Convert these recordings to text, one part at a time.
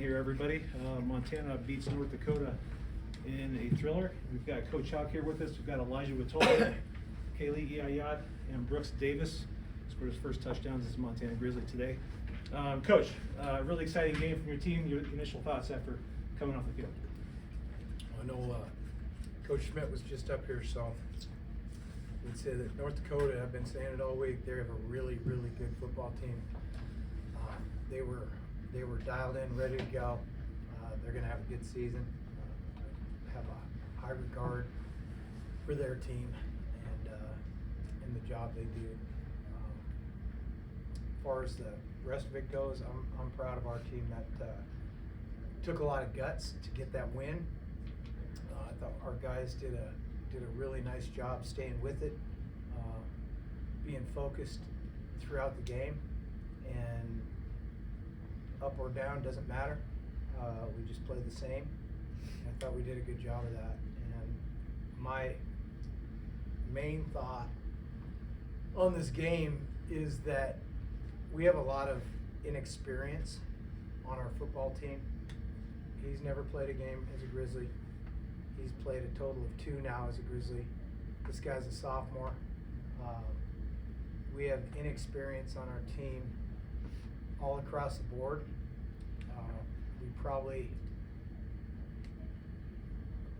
Here, everybody. Montana beats North Dakota in a thriller. We've got Coach Hauck here with us. We've got Elijawah Tolbert, Keali'i Ah Yat, and Brooks Davis scored his first touchdowns as a Montana Grizzly today. Coach, really exciting game from your team. Your initial thoughts after coming off the field? I know Coach Schmidt was just up here, so we'd say that North Dakota, I've been saying it all week, they have a really, really good football team. They were dialed in, ready to go. They're going to have a good season. Have a high regard for their team and the job they do. As far as the rest of it goes, I'm proud of our team that took a lot of guts to get that win. I thought our guys did a really nice job staying with it, being focused throughout the game, and up or down doesn't matter. We just played the same. And I thought we did a good job of that. And my main thought on this game is that we have a lot of inexperience on our football team. He's never played a game as a Grizzly. He's played a total of 2 now as a Grizzly. This guy's a sophomore. We have inexperience on our team all across the board. We probably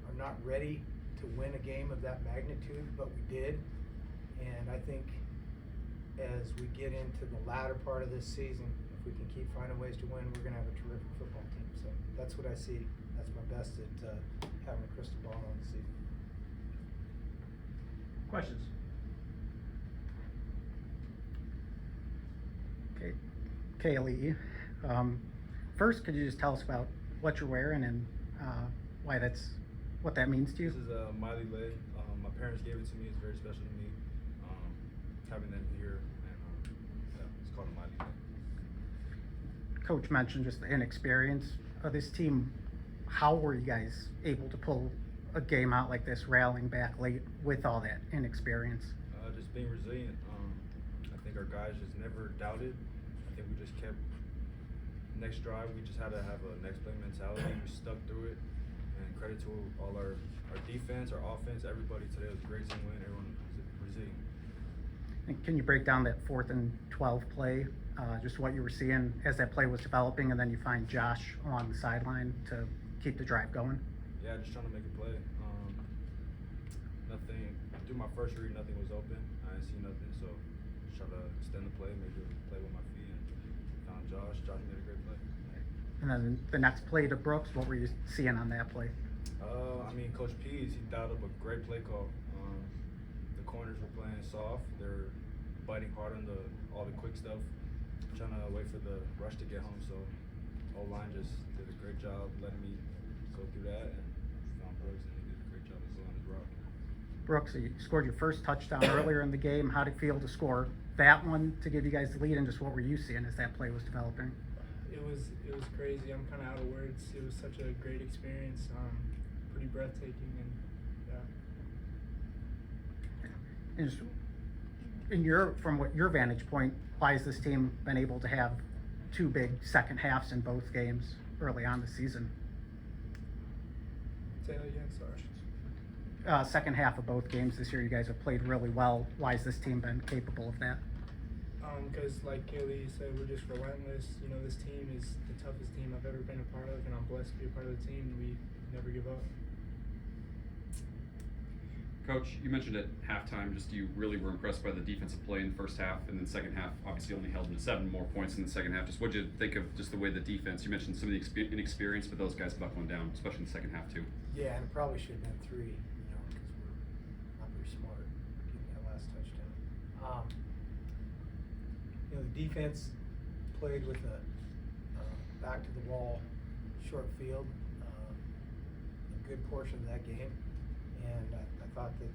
are not ready to win a game of that magnitude, but we did. And I think as we get into the latter part of this season, if we can keep finding ways to win, we're going to have a terrific football team. So that's what I see. That's my best at having a crystal ball on the season. Questions? Okay, Keali'i. First, could you just tell us about what you're wearing and what that means to you? This is a Miley leg. My parents gave it to me. It's very special to me. Having them here, and yeah, it's called a Miley leg. Coach mentioned just the inexperience of this team. How were you guys able to pull a game out like this, rallying back late with all that inexperience? Just being resilient. I think our guys just never doubted. I think we just kept next drive. We just had to have a next play mentality. We stuck through it, and credit to all our defense, our offense, everybody today. It was a great team win. Everyone was resilient. And can you break down that 4th and 12 play, just what you were seeing as that play was developing, and then you find Josh along the sideline to keep the drive going? Yeah, just trying to make a play. Nothing, through my first read, nothing was open. I didn't see nothing, so just try to extend the play, make a play with my feet, and found Josh. Josh made a great play. And then the next play to Brooks, what were you seeing on that play? I mean, Coach Pease, he dialed up a great play call. The corners were playing soft. They're biting hard on all the quick stuff, trying to wait for the rush to get home. So O-line just did a great job letting me go through that, and found Brooks, and he did a great job as well on his route. Brooks, you scored your first touchdown earlier in the game. How did it feel to score that one to give you guys the lead, and just what were you seeing as that play was developing? It was crazy. I'm kind of out of words. It was such a great experience, pretty breathtaking, and yeah. And just from your vantage point, why has this team been able to have 2 big second halves in both games early on the season? Say that again, sorry. Second half of both games this year, you guys have played really well. Why has this team been capable of that? Because like Keali'i said, we're just relentless. You know, this team is the toughest team I've ever been a part of, and I'm blessed to be a part of the team. We never give up. Coach, you mentioned at halftime just you really were impressed by the defensive play in the first half, and then second half obviously only held them to 7 more points in the second half. Just what did you think of just the way the defense, you mentioned some of the inexperience, but those guys buckling down, especially in the second half too. Yeah, and it probably should have been 3, because we're not very smart getting that last touchdown. The defense played with a back to the wall, short field, a good portion of that game, and I thought that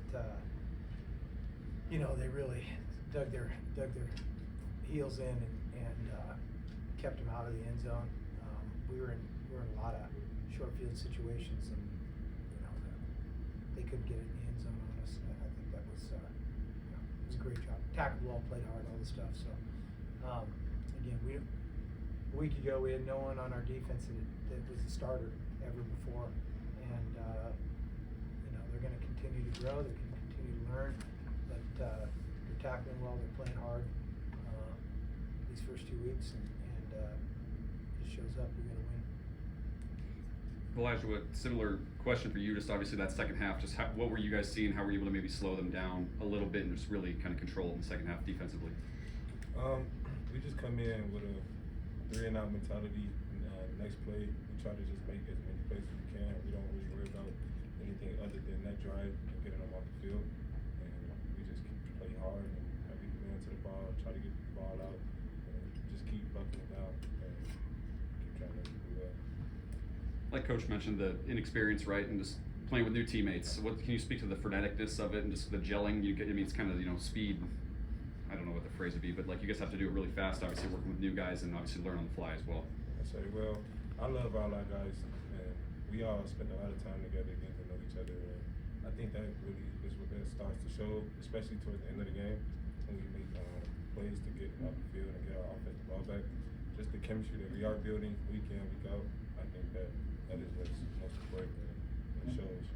they really dug their heels in and kept them out of the end zone. We were in a lot of short field situations, and they couldn't get it in the end zone on us. And I think that was it was a great job. Tackled the ball, played hard, all this stuff. So again, a week ago, we had no one on our defense that was a starter ever before. And, they're going to continue to grow, they're going to continue to learn, but they're tackling well, they're playing hard these first 2 weeks, and it shows up, we're going to win. Elijawah, similar question for you, just obviously that second half, just what were you guys seeing? How were you able to maybe slow them down a little bit and just really kind of control in the second half defensively? We just come in with a 3-and-out mentality. Next play, we try to just make as many plays as we can. We don't really worry about anything other than that drive and getting them off the field. And we just keep play hard and have people run to the ball, try to get the ball out, and just keep buckling down and keep trying to do that. Like Coach mentioned, the inexperience, right, and just playing with new teammates. What can you speak to the freneticness of it and just the gelling? I mean, it's kind of speed. I don't know what the phrase would be, but like you guys have to do it really fast. Obviously, working with new guys and obviously learn on the fly as well. I say, well, I love all our guys, and we all spend a lot of time together getting to know each other. And I think that really is what that starts to show, especially towards the end of the game when we make plays to get off the field and get our offensive ball back. Just the chemistry that we are building week in, week out. I think that is what's most important, and it shows.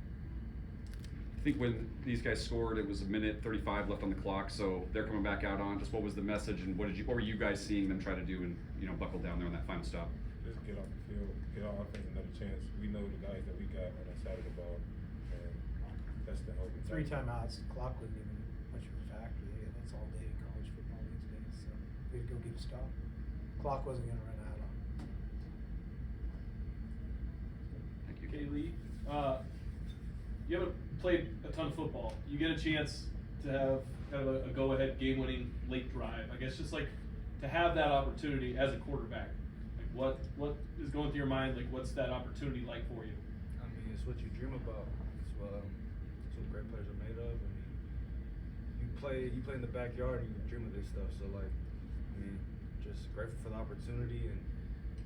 I think when these guys scored, it was 1:35 left on the clock, so they're coming back out on. Just what was the message, and what were you guys seeing them try to do and buckle down there on that final stop? Just get off the field, get our offense another chance. We know the guys that we got on that side of the ball, and that's the hope. 3 timeouts, the clock wasn't even much of a factor. That's all day in college football these days. So we had to go get a stop. Clock wasn't going to run out on. Thank you. Keali'i, you haven't played a ton of football. You get a chance to have kind of a go-ahead game-winning late drive. I guess just like to have that opportunity as a quarterback. Like what is going through your mind? Like what's that opportunity like for you? I mean, it's what you dream about. It's what great players are made of. I mean, you play in the backyard and you dream of this stuff. So like, I mean, just grateful for the opportunity, and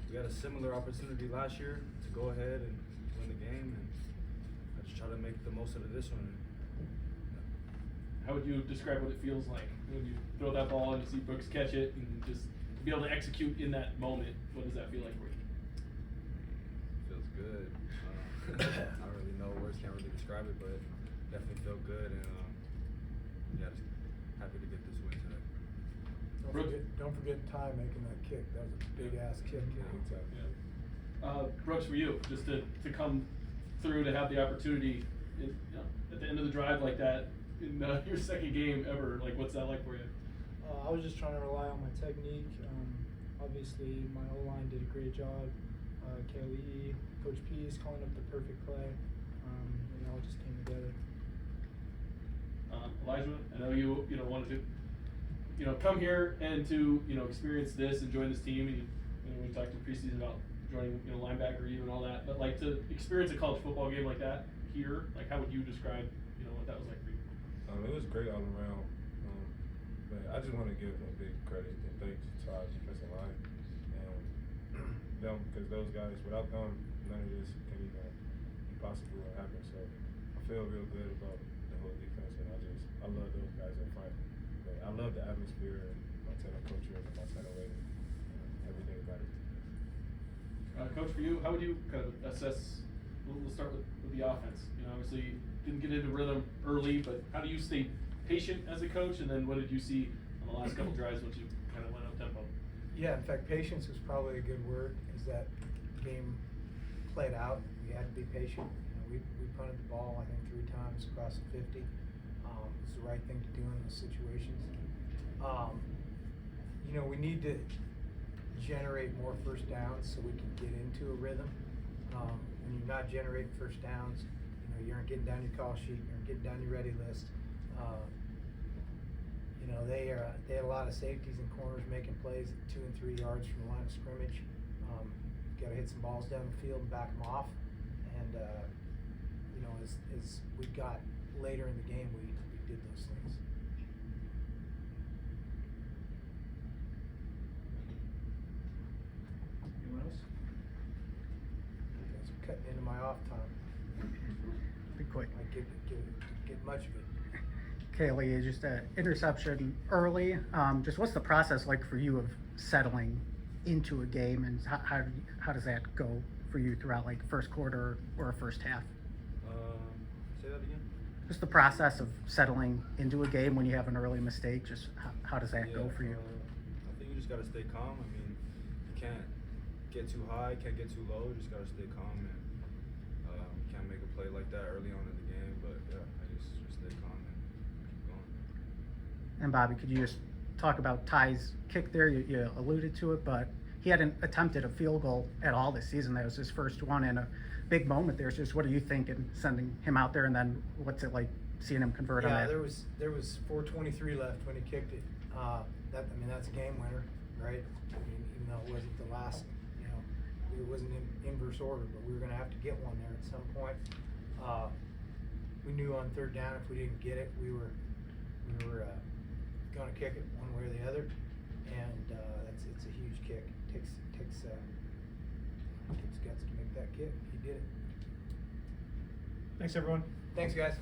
we had a similar opportunity last year to go ahead and win the game, and I just try to make the most out of this one. How would you describe what it feels like when you throw that ball and you see Brooks catch it and just be able to execute in that moment? What does that feel like for you? Feels good. I don't really know words, can't really describe it, but definitely feel good, and just happy to get this win today. Don't forget Ty making that kick. That was a big ass kick. Brooks, for you, just to come through, to have the opportunity at the end of the drive like that in your second game ever, like what's that like for you? I was just trying to rely on my technique. Obviously, my O-line did a great job. Keali'i, Coach P's calling up the perfect play. It all just came together. Elijawah, I know you wanted to come here and to experience this and join this team. And we talked in preseason about joining linebacker even all that, but like to experience a college football game like that here, like how would you describe what that was like for you? It was great all around. But I just want to give a big credit and thanks to our defensive line and them, because those guys, without them, none of this can even be possible or happen. So I feel real good about the whole defense, and I love those guys up front. But I love the atmosphere and Montana culture and Montana way, everything about it. Coach, for you, how would you kind of assess? We'll start with the offense. Obviously didn't get into rhythm early, but how do you stay patient as a coach? And then what did you see on the last couple drives once you kind of went up tempo? Yeah, in fact, patience was probably a good word. As that game played out, we had to be patient. We punted the ball, I think, 3 times across the 50. It was the right thing to do in those situations. We need to generate more first downs so we can get into a rhythm. When you're not generating first downs, you aren't getting down your call sheet, you aren't getting down your ready list. They had a lot of safeties and corners making plays at 2 and 3 yards from the line of scrimmage. Got to hit some balls down the field and back them off. And as we got later in the game, we did those things. Anyone else? You guys are cutting into my off time. Be quick. I get much of it. Keali'i, just an interception early. Just what's the process like for you of settling into a game, and how does that go for you throughout like first quarter or a first half? Say that again. Just the process of settling into a game when you have an early mistake. Just how does that go for you? I think you just gotta stay calm. I mean, you can't get too high, can't get too low. You just gotta stay calm, and can't make a play like that early on in the game. But yeah, I just stay calm and keep going. And Bobby, could you just talk about Ty's kick there? You alluded to it, but he hadn't attempted a field goal at all this season. That was his first one, and a big moment there. So just what are you thinking sending him out there, and then what's it like seeing him convert on Yeah, that? there was 4:23 left when he kicked it. That's a game winner, right? I mean, even though it wasn't the last, it wasn't in inverse order, but we were gonna have to get one there at some point. We knew on third down if we didn't get it, we were gonna kick it one way or the other, and it's a huge kick. Takes guts to make that kick. He did it. Thanks, everyone. Thanks, guys.